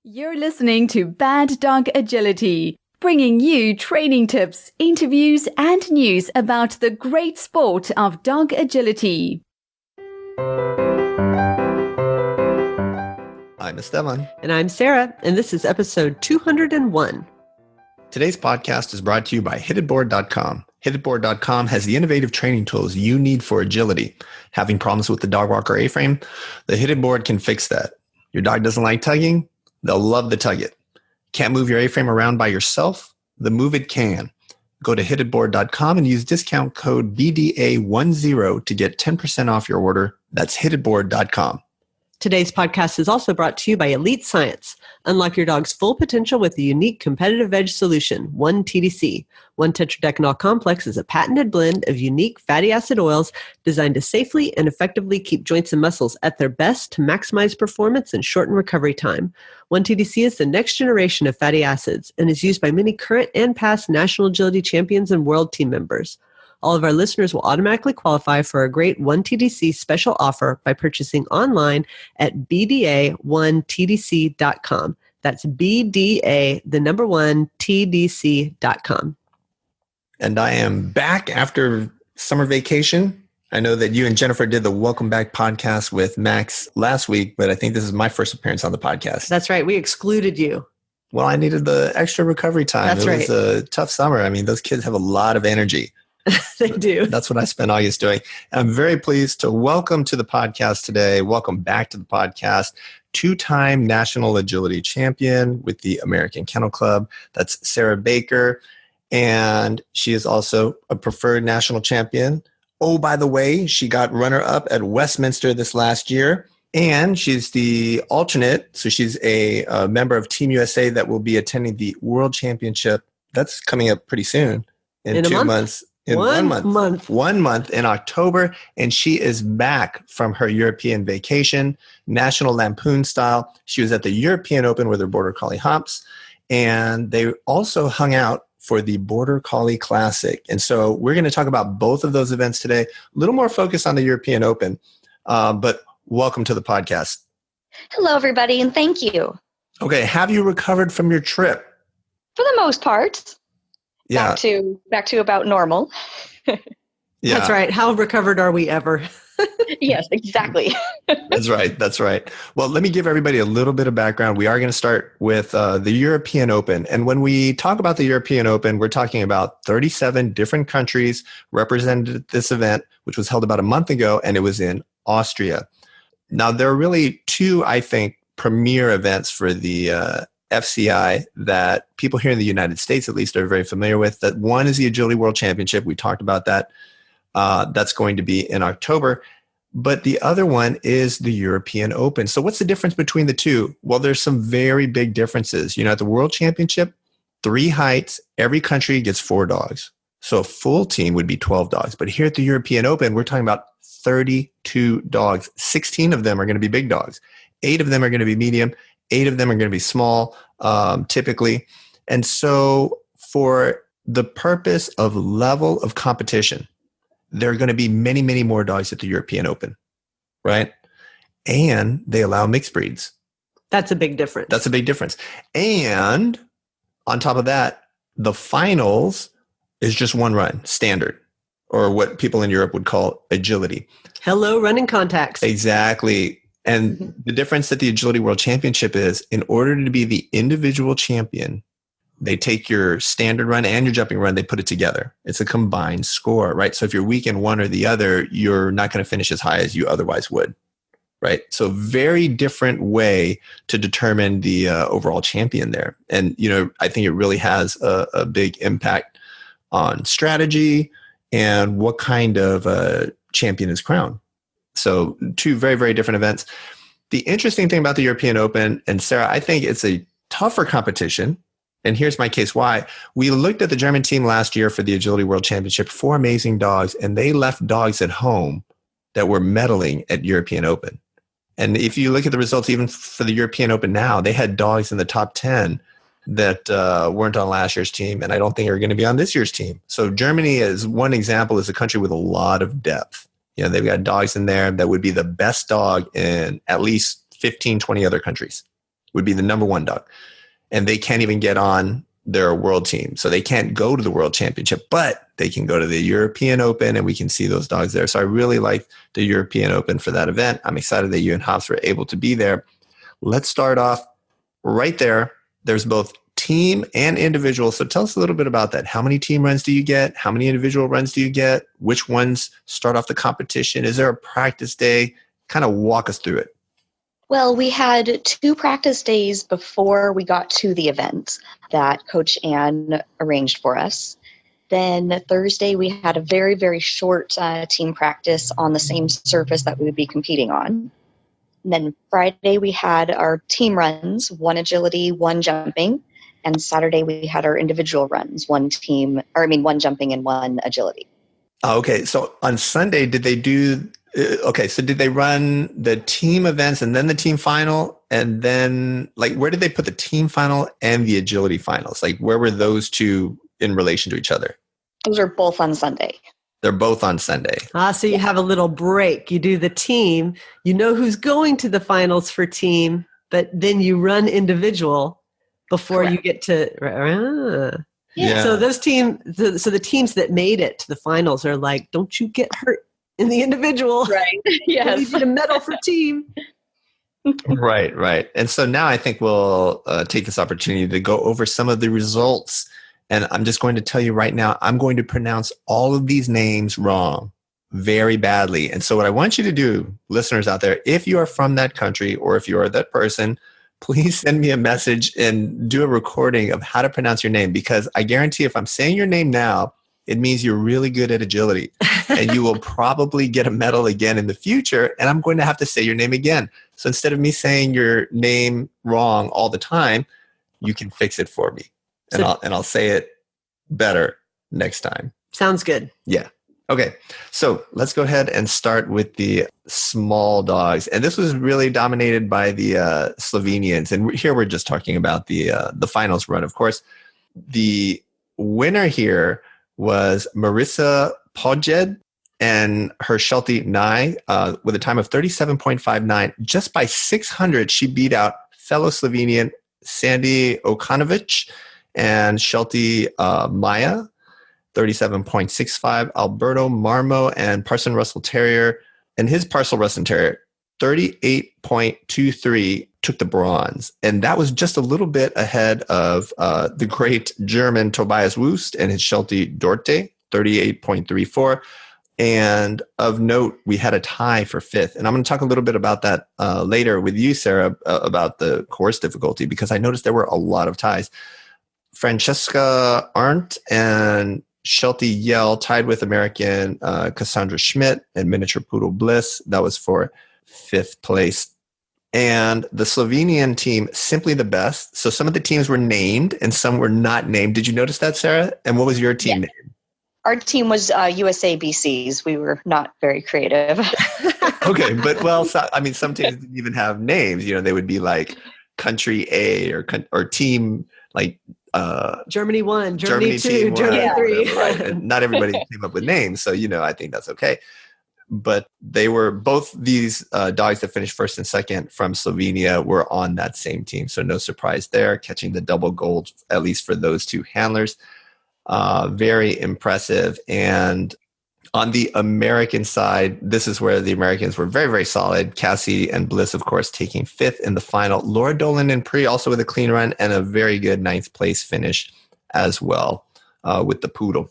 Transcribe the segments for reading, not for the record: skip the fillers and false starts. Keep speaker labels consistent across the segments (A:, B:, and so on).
A: You're listening to Bad Dog Agility, bringing you training tips, interviews, and news about the great sport of dog agility.
B: I'm Esteban.
C: And I'm Sarah, and this is episode 201.
B: Today's podcast is brought to you by HitItBoard.com. HitItBoard.com has the innovative training tools you need for agility. Having problems with the dog walker A-frame? The HitItBoard can fix that. Your dog doesn't like tugging? They'll love the Tug It. Can't move your A-frame around by yourself? The Move It can. Go to hititboard.com and use discount code BDA10 to get 10% off your order. That's hititboard.com.
C: Today's podcast is also brought to you by Elite Science. Unlock your dog's full potential with a unique competitive edge solution, 1TDC. 1-tetradecanol complex is a patented blend of unique fatty acid oils designed to safely and effectively keep joints and muscles at their best to maximize performance and shorten recovery time. 1TDC is the next generation of fatty acids and is used by many current and past national agility champions and world team members. All of our listeners will automatically qualify for a great 1TDC special offer by purchasing online at BDA1TDC.com. That's BDA, the number 1, TDC.com.
B: And I am back after summer vacation. I know that you and Jennifer did the Welcome Back podcast with Max last week, but I think this is my first appearance on the podcast.
C: That's right. We excluded you.
B: Well, I needed the extra recovery time.
C: That's right.
B: It was a tough summer. I mean, those kids have a lot of energy.
C: They do.
B: That's what I spent August doing. And I'm very pleased to welcome to the podcast today, welcome back to the podcast, two-time national agility champion with the American Kennel Club. That's Sarah Baker. And she is also a preferred national champion. Oh, by the way, she got runner-up at Westminster this last year. And she's the alternate. So she's a member of Team USA that will be attending the World Championship. That's coming up pretty soon in 2 months. In 1 month. 1 month in October. And she is back from her European vacation, National Lampoon style. She was at the European Open with her Border Collie Hops. And they also hung out for the Border Collie Classic. And so we're going to talk about both of those events today. A little more focus on the European Open. But welcome to the podcast.
D: Hello, everybody, and thank you.
B: Okay. Have you recovered from your trip?
D: For the most part.
B: Yeah.
D: Back to about normal.
B: Yeah.
C: That's right. How recovered are we ever?
D: Yes, exactly.
B: That's right. Well, let me give everybody a little bit of background. We are going to start with the European Open. And when we talk about the European Open, we're talking about 37 different countries represented at this event, which was held about a month ago, and it was in Austria. Now, there are really two, I think, premier events for the FCI that people here in the United States, at least, are very familiar with. That one is the Agility World Championship. We talked about that. That's going to be in October. But the other one is the European Open. So what's the difference between the two? Well, there's some very big differences. You know, at the World Championship, 3 heights, every country gets 4 dogs. So a full team would be 12 dogs. But here at the European Open, we're talking about 32 dogs. 16 of them are going to be big dogs. 8 of them are going to be medium. 8 of them are going to be small, typically. And so for the purpose of level of competition, there are going to be many, many more dogs at the European Open, right? And they allow mixed breeds.
C: That's a big difference. And on top of that, the finals is just one run, standard, or what people in Europe would call agility. Hello, running contacts.
B: Exactly. And the difference at the Agility World Championship is, in order to be the individual champion, they take your standard run and your jumping run, they put it together. It's a combined score, right? So if you're weak in one or the other, you're not going to finish as high as you otherwise would, right? So very different way to determine the overall champion there. And, you know, I think it really has a big impact on strategy and what kind of champion is crowned. So 2 very, very different events. The interesting thing about the European Open, and Sarah, I think it's a tougher competition. And here's my case why. We looked at the German team last year for the Agility World Championship, 4 amazing dogs, and they left dogs at home that were medaling at European Open. And if you look at the results, even for the European Open now, they had dogs in the top 10 that weren't on last year's team, and I don't think are going to be on this year's team. So Germany, is one example, is a country with a lot of depth. You know, they've got dogs in there that would be the best dog in at least 15, 20 other countries. would be the number one dog. And they can't even get on their world team. So they can't go to the world championship, but they can go to the European Open and we can see those dogs there. So I really like the European Open for that event. I'm excited that you and Hobbs were able to be there. Let's start off right there. There's both team and individual. So tell us a little bit about that. How many team runs do you get? How many individual runs do you get? Which ones start off the competition? Is there a practice day? Kind of walk us through it.
D: Well, we had 2 practice days before we got to the event that Coach Ann arranged for us. Then Thursday, we had a very, very short team practice on the same surface that we would be competing on. And then Friday, we had our team runs, 1 agility, 1 jumping. And Saturday, we had our individual runs, 1 jumping and 1 agility.
B: Okay. So on Sunday, did they do... Okay, so did they run the team events and then the team final? And then, like, where did they put the team final and the agility finals? Like, where were those two in relation to each other?
D: Those are both on Sunday.
B: They're both on Sunday.
C: So you have a little break. You do the team. You know who's going to the finals for team, but then you run individual before you get to...
B: Yeah.
C: So those the teams that made it to the finals are like, don't you get hurt in the individual.
D: Right. Yes.
C: We need a medal for team.
B: Right. And so now I think we'll take this opportunity to go over some of the results. And I'm just going to tell you right now, I'm going to pronounce all of these names wrong very badly. And so what I want you to do, listeners out there, if you are from that country or if you are that person, please send me a message and do a recording of how to pronounce your name. Because I guarantee if I'm saying your name now, it means you're really good at agility and you will probably get a medal again in the future. And I'm going to have to say your name again. So instead of me saying your name wrong all the time, you can fix it for me. And I'll say it better next time.
C: Sounds good.
B: Yeah. Okay. So let's go ahead and start with the small dogs. And this was really dominated by the Slovenians. And here we're just talking about the finals run, of course. The winner here was Marisa Podjed and her Sheltie Nye with a time of 37.59. Just by 600, she beat out fellow Slovenian Sandy Okanovic and Sheltie Maya, 37.65. Alberto Marmo and Parson Russell Terrier and his Parcel Russell Terrier, 38.23, took the bronze. And that was just a little bit ahead of the great German Tobias Wust and his Sheltie Dorte, 38.34. And of note, we had a tie for 5th. And I'm going to talk a little bit about that later with you, Sarah, about the course difficulty, because I noticed there were a lot of ties. Francesca Arndt and Sheltie Yell tied with American Cassandra Schmidt and Miniature Poodle Bliss. That was for 5th place. And the Slovenian team, simply the best. So some of the teams were named and some were not named. Did you notice that, Sarah? And what was your team name?
D: Our team was USA BCs. We were not very creative.
B: Okay, but some teams didn't even have names. You know, they would be like Country A or Team like
C: Germany 1, Germany 2, Germany 3.
B: Right. And not everybody came up with names, so I think that's okay. But they were both these dogs that finished 1st and 2nd from Slovenia were on that same team. So no surprise there, catching the double gold, at least for those 2 handlers. Very impressive. And on the American side, this is where the Americans were very, very solid. Cassie and Bliss, of course, taking 5th in the final. Laura Dolan and Pri also with a clean run and a very good 9th place finish as well with the Poodle.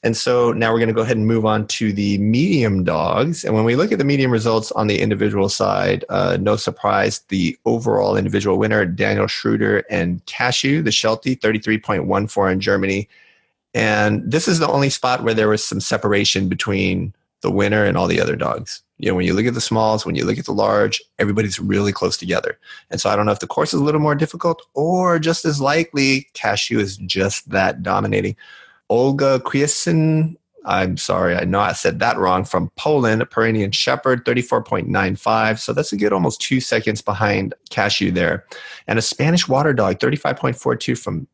B: And so now we're going to go ahead and move on to the medium dogs. And when we look at the medium results on the individual side, no surprise, the overall individual winner, Daniel Schroeder and Cashew, the Sheltie, 33.14 in Germany. And this is the only spot where there was some separation between the winner and all the other dogs. When you look at the smalls, when you look at the large, everybody's really close together. And so I don't know if the course is a little more difficult or just as likely, Cashew is just that dominating. Olga Kriesen, I'm sorry, I know I said that wrong, from Poland, a Pyrenean Shepherd, 34.95. So that's a good almost 2 seconds behind Cashew there. And a Spanish Water Dog, 35.42 from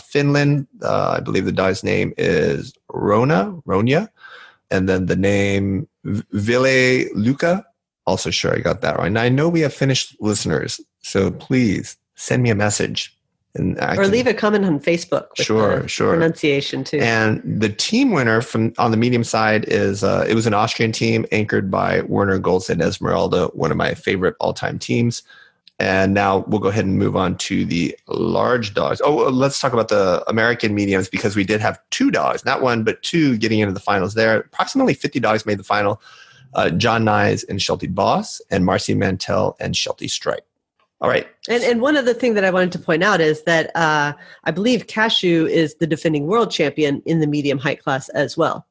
B: Finland. I believe the dog's name is Ronya. And then the name Ville Luca. Also sure I got that right. Now I know we have Finnish listeners. So please send me a message.
C: Or leave a comment on Facebook with the pronunciation too.
B: And the team winner on the medium side is it was an Austrian team anchored by Werner Goltz and Esmeralda, one of my favorite all-time teams. And now we'll go ahead and move on to the large dogs. Oh, let's talk about the American mediums, because we did have 2 dogs, not 1, but 2 getting into the finals there. Approximately 50 dogs made the final. John Nyes and Shelty Boss, and Marcy Mantell and Shelty Stripe. All right.
C: And one other thing that I wanted to point out is that I believe Cashew is the defending world champion in the medium height class as well.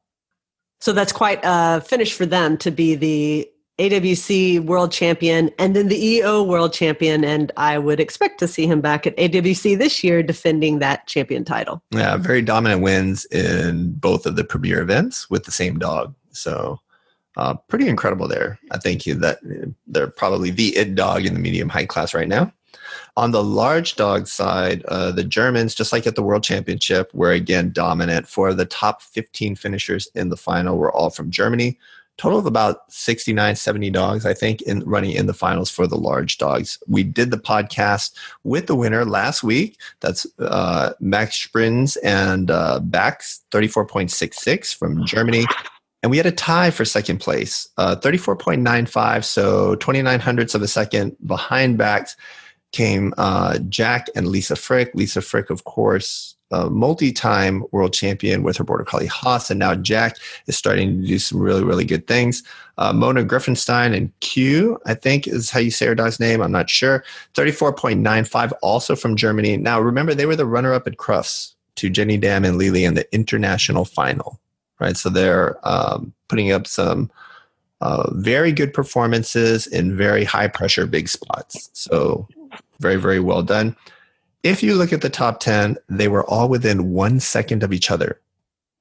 C: So that's quite a finish for them to be the AWC world champion and then the EO world champion. And I would expect to see him back at AWC this year defending that champion title.
B: Yeah, very dominant wins in both of the premier events with the same dog. So pretty incredible there. I think that they're probably the it dog in the medium height class right now. On the large dog side, the Germans, just like at the World Championship, were again dominant. 4 of the top 15 finishers in the final were all from Germany. Total of about 69, 70 dogs, I think, running in the finals for the large dogs. We did the podcast with the winner last week. That's Max Sprinz and Bax, 34.66 from Germany. And we had a tie for second place, 34.95, so 29 of a second. Behind Bax came Jack and Lisa Frick. Lisa Frick, of course, multi-time world champion with her Border Collie Haas, and now Jack is starting to do some really, really good things. Mona Griffenstein and Q, I think is how you say her dog's name. I'm not sure. 34.95, also from Germany. Now, remember, they were the runner-up at Crufts to Jenny Dam and Lily in the international final. Right, so they're putting up some very good performances in very high-pressure big spots. So very, very well done. If you look at the top 10, they were all within 1 second of each other.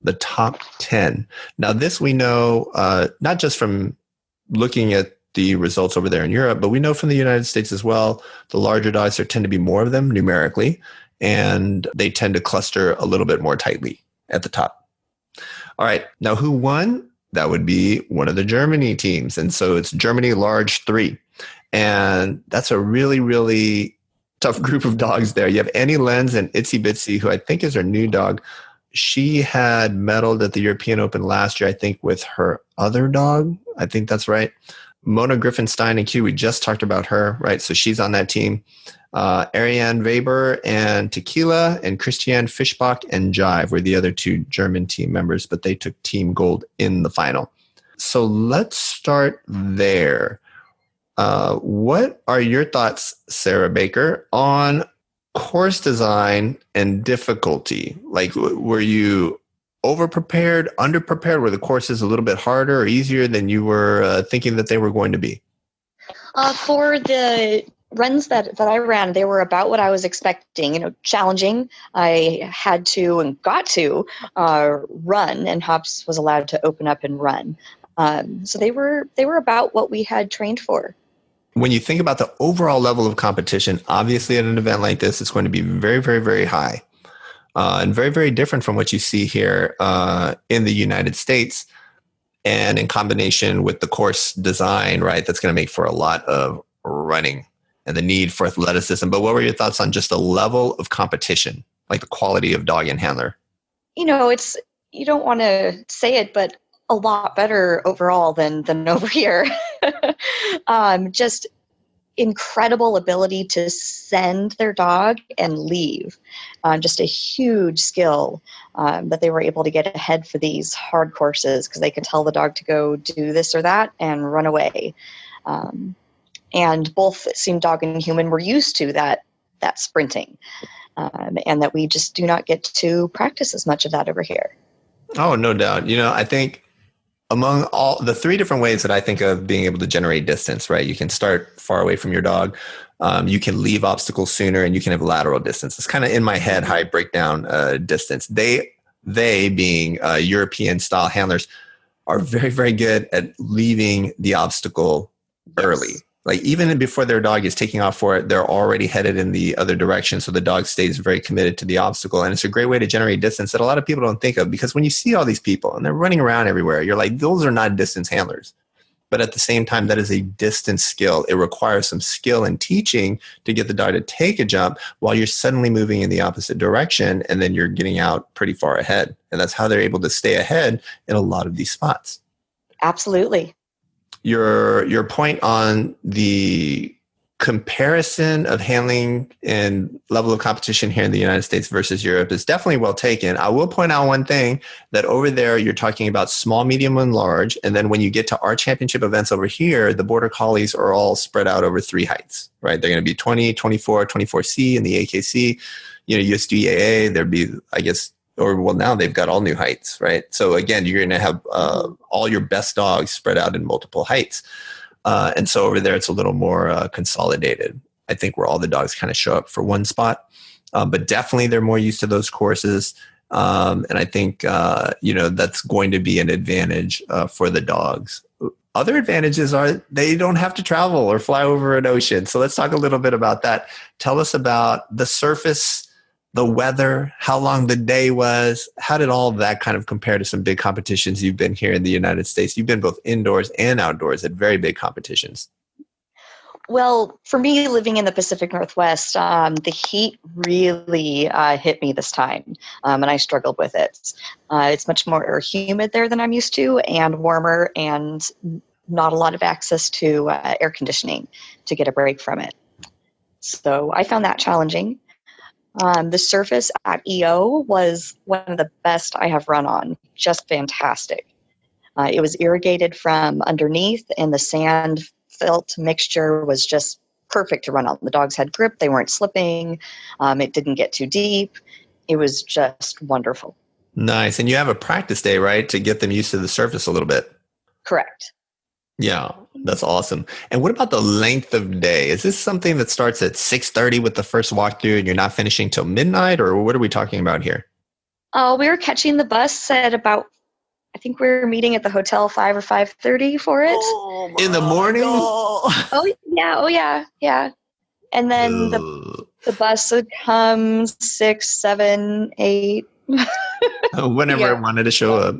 B: The top 10. Now, this we know not just from looking at the results over there in Europe, but we know from the United States as well. The larger dogs, there tend to be more of them numerically, and they tend to cluster a little bit more tightly at the top. All right. Now, who won? That would be one of the Germany teams. And so it's Germany Large 3. And that's a really, really tough group of dogs there. You have Annie Lenz and Itsy Bitsy, who I think is her new dog. She had medaled at the European Open last year, I think, with her other dog. I think that's right. Mona Griffenstein and Q, we just talked about her, right? So she's on that team. Ariane Weber and Tequila and Christiane Fischbach and Jive were the other 2 German team members, but they took team gold in the final. So let's start there. What are your thoughts, Sarah Baker, on course design and difficulty? Like, were you over-prepared, under-prepared? Were the courses a little bit harder or easier than you were thinking that they were going to be?
D: For the runs that I ran, they were about what I was expecting, challenging. I had to and got to run, and Hops was allowed to open up and run. So they were about what we had trained for.
B: When you think about the overall level of competition, obviously at an event like this, it's going to be very, very, very high and very, very different from what you see here in the United States, and in combination with the course design, right? That's going to make for a lot of running and the need for athleticism. But what were your thoughts on just the level of competition, like the quality of dog and handler?
D: It's, you don't want to say it, but a lot better overall than over here. Just incredible ability to send their dog and leave. Just a huge skill that they were able to get ahead for these hard courses, because they could tell the dog to go do this or that and run away. And both, it seemed, dog and human were used to that sprinting, and that we just do not get to practice as much of that over here.
B: Oh, no doubt. I think among all the 3 different ways that I think of being able to generate distance, right? You can start far away from your dog. You can leave obstacles sooner, and you can have lateral distance. It's kind of in my head how I break down distance. They being European style handlers are very, very good at leaving the obstacle early. Like, even before their dog is taking off for it, they're already headed in the other direction. So the dog stays very committed to the obstacle. And it's a great way to generate distance that a lot of people don't think of, because when you see all these people and they're running around everywhere, you're like, those are not distance handlers. but at the same time, that is a distance skill. It requires some skill in teaching to get the dog to take a jump while you're suddenly moving in the opposite direction, and then you're getting out pretty far ahead. And that's how they're able to stay ahead in a lot of these spots.
D: Absolutely.
B: Your point on the comparison of handling and level of competition here in the United States versus Europe is definitely well taken. I will point out one thing, that over there you're talking about small, medium, and large. And then when you get to our championship events over here, the Border Collies are all spread out over 3 heights, right? They're going to be 20, 24, 24C in the AKC, USDAA, there'd be, I guess, or well, now they've got all new heights, right? So again, you're going to have all your best dogs spread out in multiple heights. And so over there, it's a little more consolidated. I think where all the dogs kind of show up for one spot. But definitely they're more used to those courses. And I think, that's going to be an advantage for the dogs. Other advantages are they don't have to travel or fly over an ocean. So let's talk a little bit about that. Tell us about the surface, the weather, how long the day was. How did all of that kind of compare to some big competitions you've been here in the United States? You've been both indoors and outdoors at very big competitions.
D: Well, for me, living in the Pacific Northwest, the heat really hit me this time, and I struggled with it. It's much more humid there than I'm used to, and warmer, and not a lot of access to air conditioning to get a break from it. So I found that challenging. The surface at EO was one of the best I have run on, just fantastic. It was irrigated from underneath, and the sand felt mixture was just perfect to run on. The dogs had grip, they weren't slipping, it didn't get too deep. It was just wonderful.
B: Nice. And you have a practice day, right, to get them used to the surface a little bit?
D: Correct.
B: Yeah, that's awesome. And what about the length of day? Is this something that starts at 6:30 with the first walkthrough and you're not finishing till midnight, or what are we talking about here?
D: We were catching the bus at about, I think we were meeting at the hotel 5 or 5:30 for it.
C: Oh,
B: in the morning?
D: Oh yeah. And then the bus would come 6, 7, 8.
B: Whenever I wanted to show up.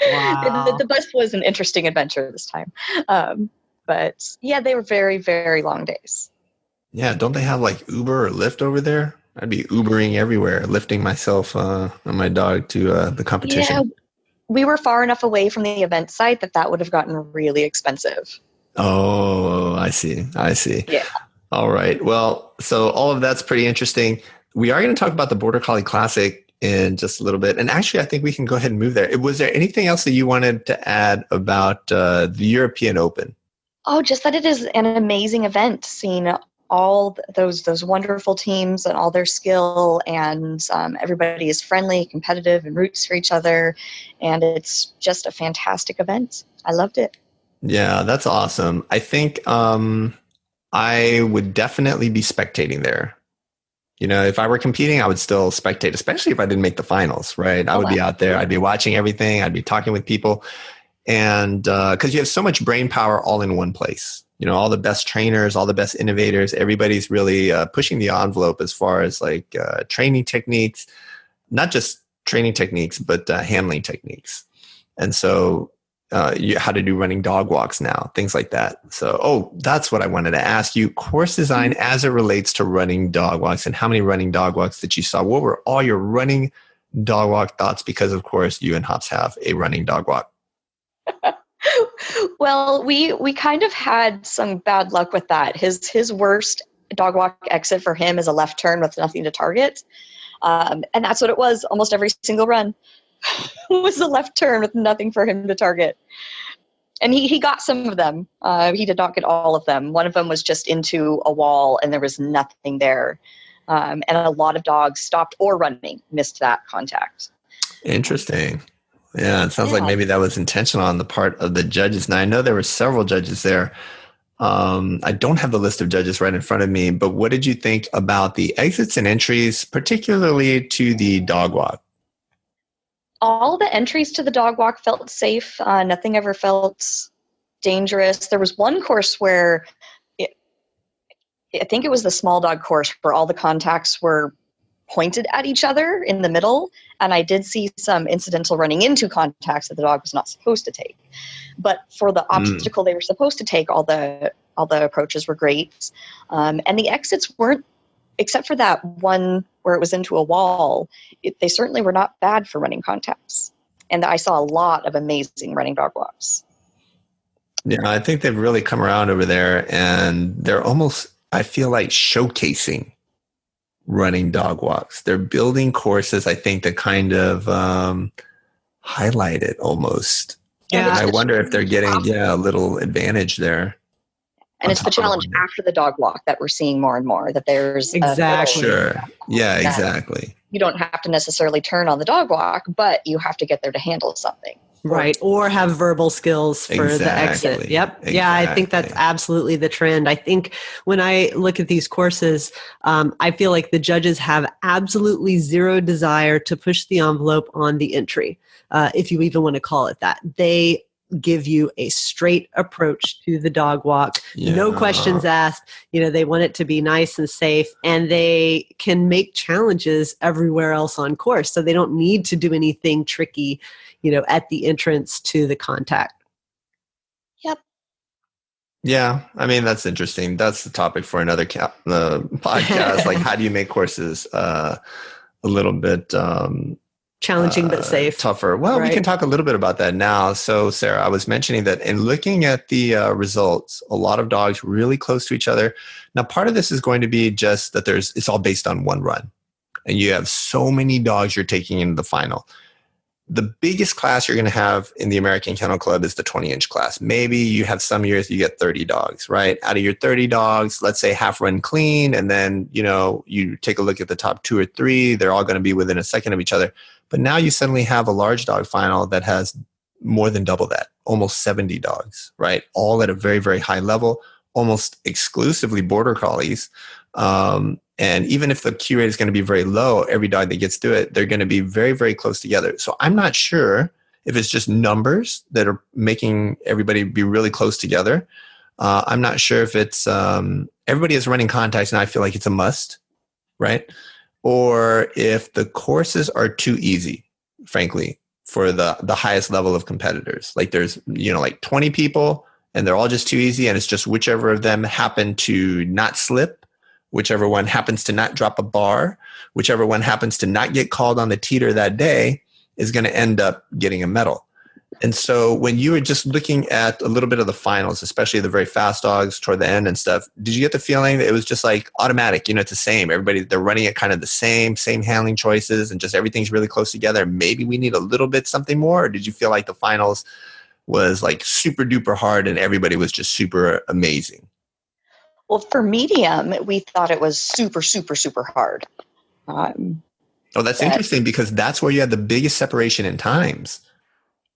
C: Wow.
D: The bus was an interesting adventure this time. But yeah, they were very, very long days.
B: Yeah, don't they have like Uber or Lyft over there? I'd be Ubering everywhere, lifting myself and my dog to the competition.
D: Yeah, we were far enough away from the event site that would have gotten really expensive.
B: Oh, I see.
D: Yeah.
B: All right. Well, so all of that's pretty interesting. We are going to talk about the Border Collie Classic in just a little bit. And actually, I think we can go ahead and move there. Was there anything else that you wanted to add about the European Open?
D: Oh, just that it is an amazing event, seeing all those wonderful teams and all their skill, and everybody is friendly, competitive, and roots for each other. And it's just a fantastic event. I loved it.
B: Yeah, that's awesome. I think I would definitely be spectating there. If I were competing, I would still spectate, especially if I didn't make the finals, right? I would be out there. I'd be watching everything. I'd be talking with people. And because you have so much brain power all in one place. All the best trainers, all the best innovators, everybody's really pushing the envelope as far as like training techniques, not just training techniques, but handling techniques. And so how to do running dog walks now, things like that. So, that's what I wanted to ask you. Course design as it relates to running dog walks, and how many running dog walks that you saw? What were all your running dog walk thoughts? Because, of course, you and Hops have a running dog walk.
D: Well, we kind of had some bad luck with that. His worst dog walk exit for him is a left turn with nothing to target. And that's what it was almost every single run. Was a left turn with nothing for him to target. And he got some of them. He did not get all of them. One of them was just into a wall and there was nothing there. And a lot of dogs stopped or running, missed that contact.
B: Interesting. Yeah, it sounds like maybe that was intentional on the part of the judges. Now, I know there were several judges there. I don't have the list of judges right in front of me, but what did you think about the exits and entries, particularly to the dog walk?
D: All the entries to the dog walk felt safe. Nothing ever felt dangerous. There was one course where I think it was the small dog course where all the contacts were pointed at each other in the middle, and I did see some incidental running into contacts that the dog was not supposed to take. But for the obstacle they were supposed to take, all the approaches were great, and the exits weren't, except for that one where it was into a wall, they certainly were not bad for running contacts. And I saw a lot of amazing running dog walks.
B: Yeah, I think they've really come around over there, and they're almost, I feel like, showcasing running dog walks. They're building courses, I think, that kind of highlight it almost.
C: Yeah.
B: And I wonder if they're getting, a little advantage there.
D: And it's the challenge after the dog walk that we're seeing more and more, that there's
C: exactly.
B: Sure. Yeah, exactly.
D: You don't have to necessarily turn on the dog walk, but you have to get there to handle something.
C: Right. Or have verbal skills for the exit. Yep.
B: Exactly.
C: Yeah, I think that's absolutely the trend. I think when I look at these courses, I feel like the judges have absolutely zero desire to push the envelope on the entry, if you even want to call it that. They give you a straight approach to the dog walk. No questions asked. They want it to be nice and safe, and they can make challenges everywhere else on course. So they don't need to do anything tricky, at the entrance to the contact.
D: Yep.
B: Yeah. I mean, that's interesting. That's the topic for another podcast. Like, how do you make courses a little bit
C: challenging but safe?
B: Tougher. Well, we can talk a little bit about that now. So, Sarah, I was mentioning that in looking at the results, a lot of dogs really close to each other. Now, part of this is going to be just that it's all based on one run. And you have so many dogs you're taking into the final. The biggest class you're going to have in the American Kennel Club is the 20-inch class. Maybe you have some years you get 30 dogs, right? Out of your 30 dogs, let's say half run clean, and then, you take a look at the top 2 or 3, they're all going to be within a second of each other. But now you suddenly have a large dog final that has more than double that, almost 70 dogs, right? All at a very, very high level, almost exclusively border collies. And even if the Q rate is going to be very low, every dog that gets through it, they're going to be very, very close together. So I'm not sure if it's just numbers that are making everybody be really close together. I'm not sure if it's everybody is running contacts, and I feel like it's a must, right? Or if the courses are too easy, frankly, for the highest level of competitors. Like there's, like 20 people, and they're all just too easy, and it's just whichever of them happen to not slip, whichever one happens to not drop a bar, whichever one happens to not get called on the teeter that day is going to end up getting a medal. And so when you were just looking at a little bit of the finals, especially the very fast dogs toward the end and stuff, did you get the feeling that it was just like automatic, it's the same? Everybody, they're running it kind of the same handling choices, and just everything's really close together. Maybe we need a little bit something more? Or did you feel like the finals was like super duper hard and everybody was just super amazing?
D: Well, for medium, we thought it was super, super, super hard.
B: That's interesting, because that's where you had the biggest separation in times.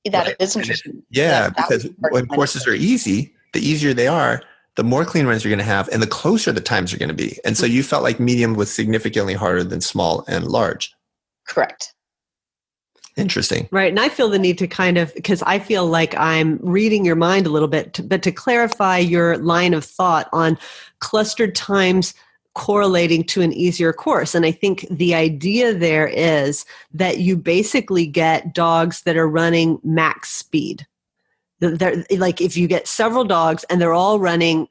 D: That is interesting.
B: Because when courses are easy, the easier they are, the more clean runs you're going to have, and the closer the times are going to be. And so you felt like medium was significantly harder than small and large.
D: Correct.
B: Interesting.
C: Right. And I feel the need to because I feel like I'm reading your mind a little bit, but to clarify your line of thought on clustered times correlating to an easier course. And I think the idea there is that you basically get dogs that are running max speed. They're, like if you get several dogs and they're all running,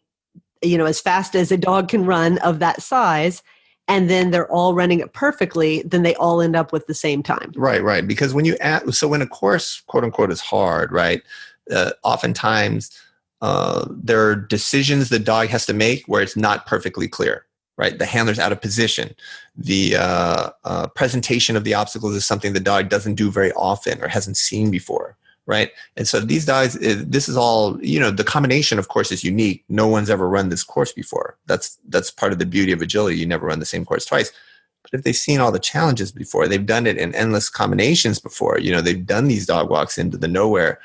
C: as fast as a dog can run of that size, and then they're all running it perfectly, then they all end up with the same time.
B: Right. Because when when a course, quote unquote, is hard, right? Oftentimes there are decisions the dog has to make where it's not perfectly clear, right? The handler's out of position. The presentation of the obstacles is something the dog doesn't do very often or hasn't seen before. Right. And so these dogs, this is all, the combination, of course, is unique. No one's ever run this course before. That's part of the beauty of agility. You never run the same course twice. But if they've seen all the challenges before, they've done it in endless combinations before, they've done these dog walks into the nowhere.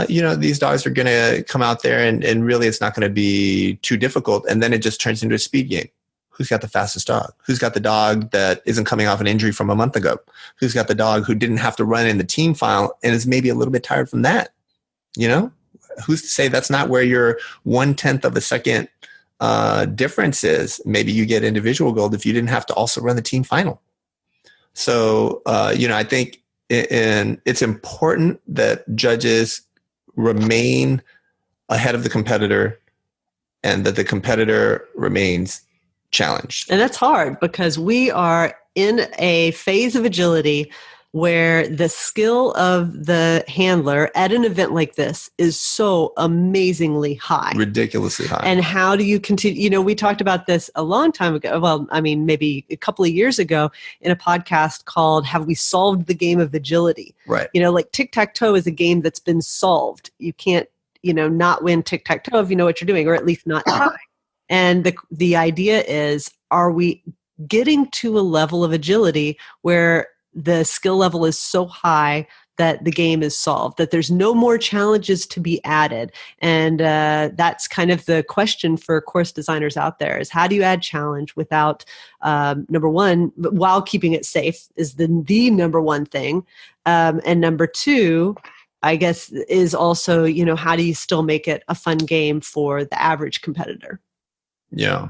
B: These dogs are going to come out there and really it's not going to be too difficult. And then it just turns into a speed game. Who's got the fastest dog? Who's got the dog that isn't coming off an injury from a month ago? Who's got the dog who didn't have to run in the team file and is maybe a little bit tired from that? Who's to say that's not where your 1/10 of a second difference is? Maybe you get individual gold if you didn't have to also run the team final. So, I think it's important that judges remain ahead of the competitor and that the competitor remains challenged.
C: And that's hard because we are in a phase of agility where the skill of the handler at an event like this is so amazingly high.
B: Ridiculously high.
C: And how do you continue? We talked about this a long time ago. Well, I mean, maybe a couple of years ago in a podcast called Have We Solved the Game of Agility?
B: Right.
C: Like tic-tac-toe is a game that's been solved. You can't, not win tic-tac-toe if you know what you're doing, or at least not try. And the idea is, are we getting to a level of agility where the skill level is so high that the game is solved, that there's no more challenges to be added? And that's kind of the question for course designers out there, is how do you add challenge without, number one, while keeping it safe is the number one thing. And number two, I guess, is also, how do you still make it a fun game for the average competitor?
B: Yeah.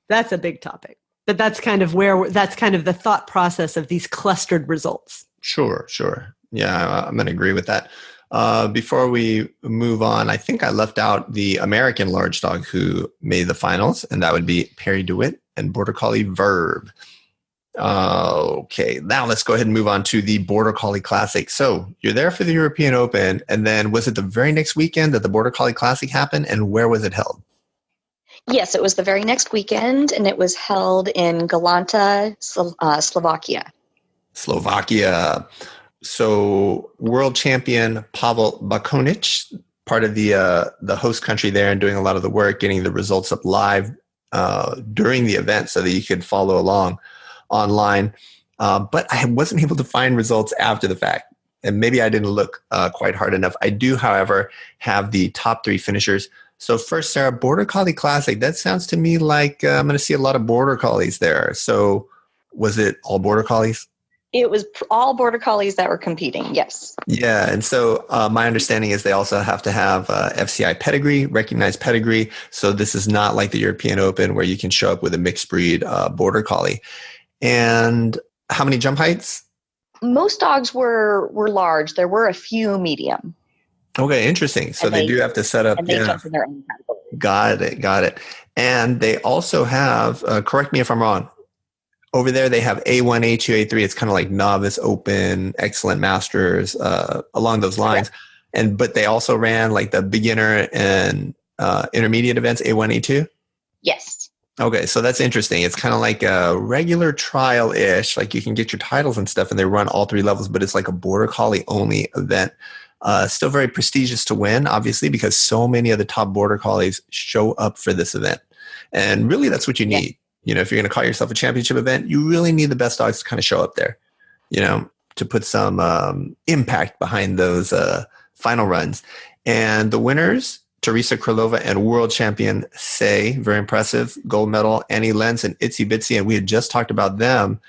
C: That's a big topic. But that's kind of the thought process of these clustered results.
B: Sure. Yeah, I'm going to agree with that. Before we move on, I think I left out the American large dog who made the finals, and that would be Perry DeWitt and Border Collie Verb. Okay, now let's go ahead and move on to the Border Collie Classic. So you're there for the European Open, and then was it the very next weekend that the Border Collie Classic happened, and where was it held?
D: Yes, it was the very next weekend, and it was held in Galanta, Slovakia.
B: So world champion Pavel Bakonic, part of the host country there and doing a lot of the work, getting the results up live during the event so that you could follow along online. But I wasn't able to find results after the fact. And maybe I didn't look quite hard enough. I do, however, have the top three finishers. So first, Sarah, Border Collie Classic. That sounds to me like I'm going to see a lot of Border Collies there. So was it all Border Collies?
D: It was all Border Collies that were competing, yes.
B: Yeah, and so my understanding is they also have to have FCI pedigree, recognized pedigree. So this is not like the European Open where you can show up with a mixed breed Border Collie. And how many jump heights?
D: Most dogs were large. There were a few medium.
B: Okay, interesting. So they do have to set up.
D: And they jump in their own category.
B: Got it. And they also have, correct me if I'm wrong, over there they have A1, A2, A3. It's kind of like novice, open, excellent, masters, along those lines. Yeah. But they also ran like the beginner and intermediate events, A1, A2?
D: Yes.
B: Okay, so that's interesting. It's kind of like a regular trial-ish. Like you can get your titles and stuff and they run all three levels, but it's like a Border Collie only event. Still very prestigious to win, obviously, because so many of the top Border Collies show up for this event. And really, that's what you need. Yeah. If you're going to call yourself a championship event, you really need the best dogs to kind of show up there, to put some impact behind those final runs. And the winners, Teresa Krylova and world champion Say, very impressive, gold medal, Annie Lenz and Itsy Bitsy. And we had just talked about them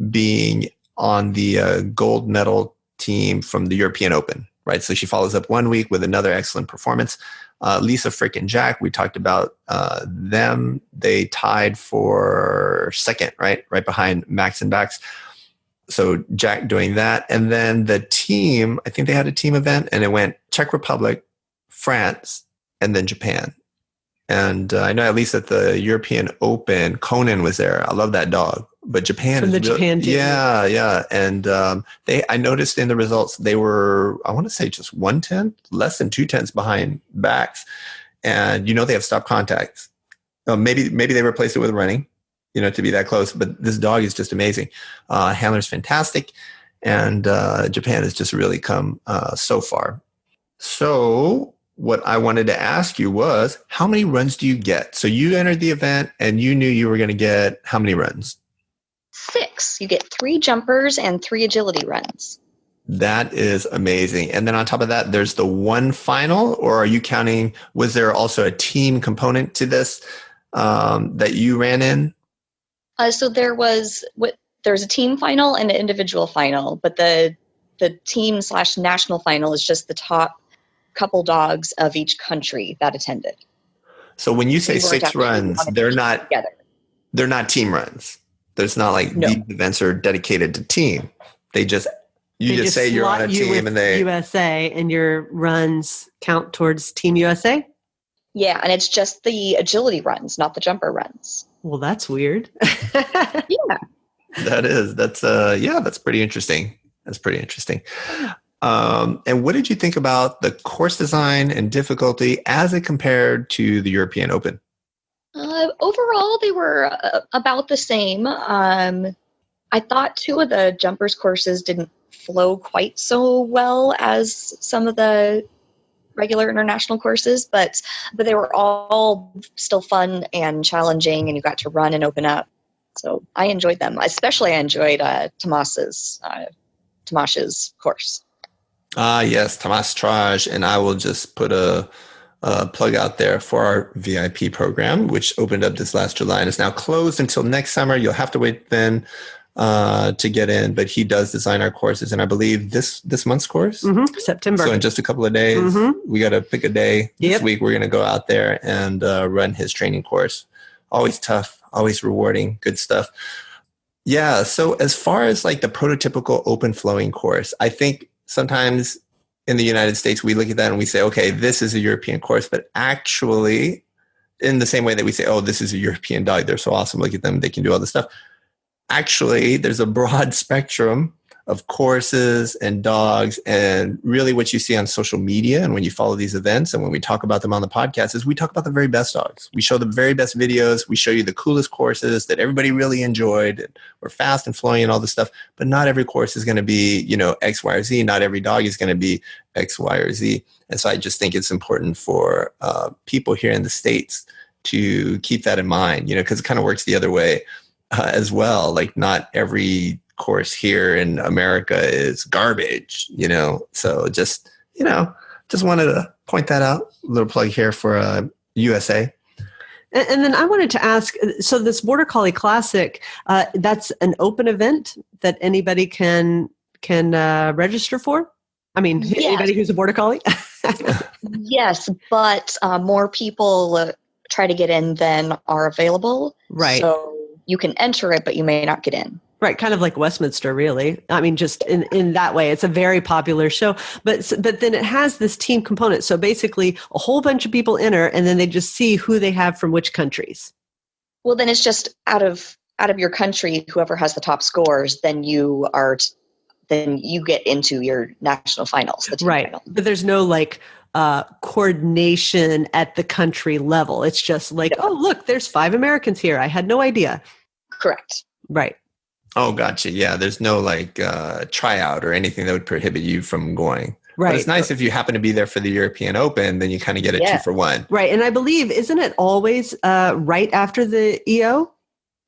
B: being on the gold medal team from the European Open. Right, so she follows up 1 week with another excellent performance. Lisa Frick and Jack, we talked about them. They tied for second, right behind Max and Bax. So Jack doing that. And then the team, I think they had a team event, and it went Czech Republic, France, and then Japan. And I know at least at the European Open, Conan was there. I love that dog. But Japan
C: from the Japan team.
B: Yeah. And I noticed in the results they were, I want to say just 1/10, less than 2/10 behind backs. And they have stop contacts. Maybe they replaced it with running, to be that close. But this dog is just amazing. Handler's fantastic. And Japan has just really come so far. So what I wanted to ask you was, how many runs do you get? So you entered the event and you knew you were going to get how many runs?
D: 6. You get 3 jumpers and 3 agility runs.
B: That is amazing. And then on top of that, there's the one final, or are you counting, was there also a team component to this that you ran in?
D: So there's a team final and an individual final, but the team/national final is just the top couple dogs of each country that attended.
B: So when you say 6 runs, they're not team runs. There's not like
D: No.
B: these events are dedicated to team. They just say you're on a team and they
C: USA and your runs count towards Team USA.
D: Yeah, and it's just the agility runs, not the jumper runs.
C: Well, that's weird.
D: Yeah.
B: That's pretty interesting. That's pretty interesting. And what did you think about the course design and difficulty as it compared to the European Open?
D: Overall, they were about the same. I thought two of the jumpers courses didn't flow quite so well as some of the regular international courses, but they were all still fun and challenging, and you got to run and open up. So I enjoyed them. Especially I enjoyed Tomas's course.
B: Yes, Tomas Traj, and I will just put a plug out there for our VIP program, which opened up this last July and is now closed until next summer. You'll have to wait then to get in, but he does design our courses, and I believe this month's course,
C: September.
B: So in just a couple of days, we got to pick a day this week. We're going to go out there and run his training course. Always tough, always rewarding, good stuff. Yeah. So as far as like the prototypical open flowing course, I think sometimes in the United States, we look at that and we say, okay, this is a European course, but actually in the same way that we say, oh, this is a European dog, they're so awesome, look at them, they can do all this stuff. Actually, there's a broad spectrum of courses and dogs, and really what you see on social media and when you follow these events and when we talk about them on the podcast is we talk about the very best dogs. We show the very best videos. We show you the coolest courses that everybody really enjoyed. And we're fast and flowing and all this stuff, but not every course is going to be, X, Y, or Z. Not every dog is going to be X, Y, or Z. And so I just think it's important for people here in the States to keep that in mind, because it kind of works the other way as well. Like not every course here in America is garbage, so just wanted to point that out. A little plug here for USA.
C: And then I wanted to ask, so this Border Collie Classic, that's an open event that anybody can register for? I mean,
D: yes.
C: Anybody who's a Border Collie?
D: Yes, but more people try to get in than are available.
C: Right.
D: So you can enter it, but you may not get in.
C: Right, kind of like Westminster, really. I mean, just in that way, it's a very popular show. But then it has this team component. So basically, a whole bunch of people enter, and then they just see who they have from which countries.
D: Well, then it's just out of your country, whoever has the top scores, then you get into your national finals. The team
C: right,
D: final.
C: But there's no coordination at the country level. It's just like, oh, look, there's 5 Americans here. I had no idea.
D: Correct.
C: Right.
B: Oh, gotcha. Yeah, there's no tryout or anything that would prohibit you from going.
C: Right.
B: But it's nice if you happen to be there for the European Open, then you kind of get a 2-for-1.
C: Right. And I believe, isn't it always right after the EO?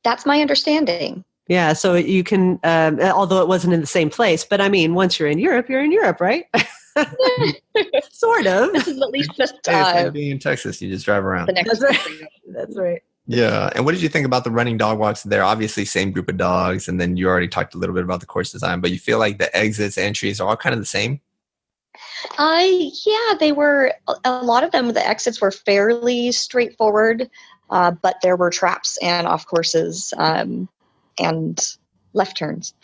D: That's my understanding.
C: Yeah. So you can, although it wasn't in the same place, but I mean, once you're in Europe, right? Sort of.
D: This is at least just
B: Hey, it's like being in Texas. You just drive around.
D: the next.
C: That's right.
B: Yeah. And what did you think about the running dog walks there? Obviously, same group of dogs. And then you already talked a little bit about the course design, but you feel like the exits, entries are all kind of the same?
D: Yeah, they were. A lot of them, the exits were fairly straightforward, but there were traps and off courses and left turns.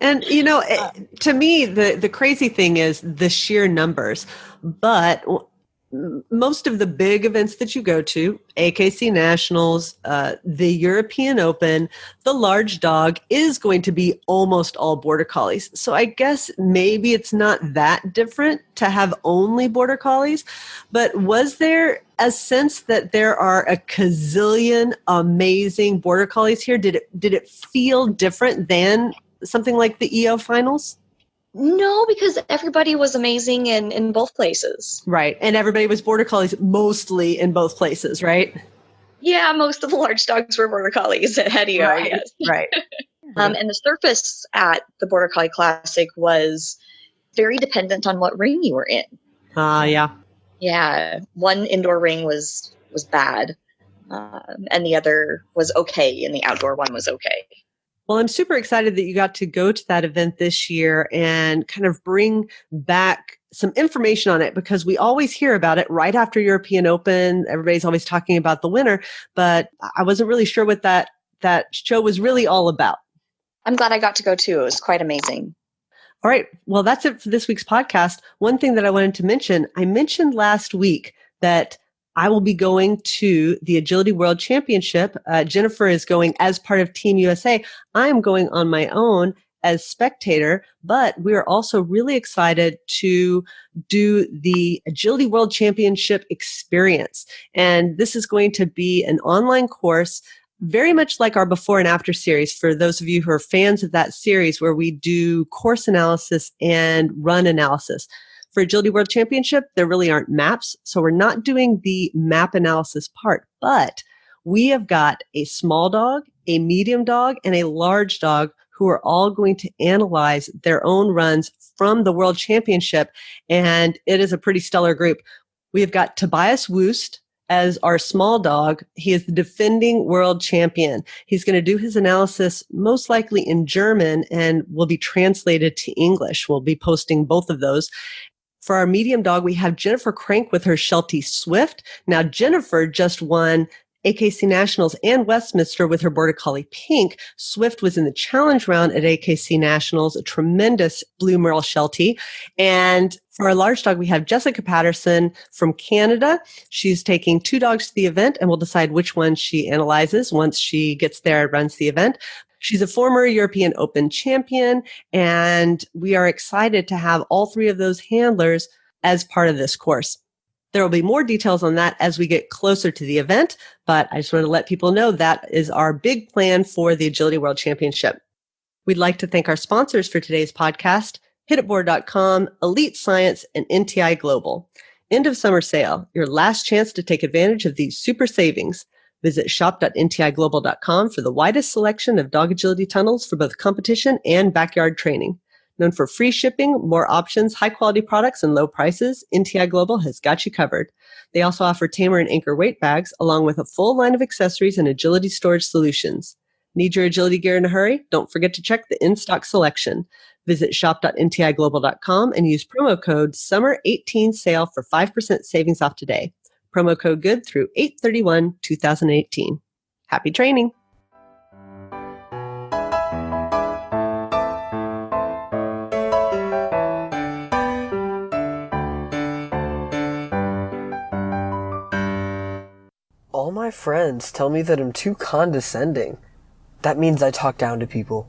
C: And, to me, the crazy thing is the sheer numbers. But most of the big events that you go to, AKC Nationals, the European Open, the large dog is going to be almost all Border Collies. So I guess maybe it's not that different to have only Border Collies. But was there a sense that there are a gazillion amazing Border Collies here? Did it feel different than something like the EO finals?
D: No, because everybody was amazing in both places.
C: Right. And everybody was Border Collies mostly in both places, right?
D: Yeah, most of the large dogs were Border Collies at EO,
C: right.
D: yes.
C: Right.
D: And the surface at the Border Collie Classic was very dependent on what ring you were in.
C: Yeah.
D: Yeah, one indoor ring was bad, and the other was okay, and the outdoor one was okay.
C: Well, I'm super excited that you got to go to that event this year and kind of bring back some information on it, because we always hear about it right after European Open. Everybody's always talking about the winner, but I wasn't really sure what that that show was really all about.
D: I'm glad I got to go too. It was quite amazing.
C: All right. Well, that's it for this week's podcast. One thing that I wanted to mention, I mentioned last week that I will be going to the Agility World Championship. Jennifer is going as part of Team USA. I'm going on my own as spectator, but we are also really excited to do the Agility World Championship experience. And this is going to be an online course, very much like our before and after series for those of you who are fans of that series, where we do course analysis and run analysis. For Agility World Championship, there really aren't maps, so we're not doing the map analysis part, but we have got a small dog, a medium dog, and a large dog who are all going to analyze their own runs from the World Championship, and it is a pretty stellar group. We have got Tobias Wust as our small dog. He is the defending world champion. He's going to do his analysis most likely in German and will be translated to English. We'll be posting both of those. For our medium dog, we have Jennifer Crank with her Sheltie Swift. Now, Jennifer just won AKC Nationals and Westminster with her Border Collie Pink. Swift was in the challenge round at AKC Nationals, a tremendous Blue Merle Sheltie. And for our large dog, we have Jessica Patterson from Canada. She's taking 2 dogs to the event, and we'll decide which one she analyzes once she gets there and runs the event. She's a former European Open champion, and we are excited to have all 3 of those handlers as part of this course. There will be more details on that as we get closer to the event, but I just want to let people know that is our big plan for the Agility World Championship. We'd like to thank our sponsors for today's podcast, hititboard.com, Elite Science, and NTI Global. End of summer sale, your last chance to take advantage of these super savings. Visit shop.ntiglobal.com for the widest selection of dog agility tunnels for both competition and backyard training. Known for free shipping, more options, high-quality products, and low prices, NTI Global has got you covered. They also offer Tamer and Anchor weight bags, along with a full line of accessories and agility storage solutions. Need your agility gear in a hurry? Don't forget to check the in-stock selection. Visit shop.ntiglobal.com and use promo code SUMMER18SALE for 5% savings off today. Promo code good through 8/31/2018. Happy training!
E: All my friends tell me that I'm too condescending. That means I talk down to people.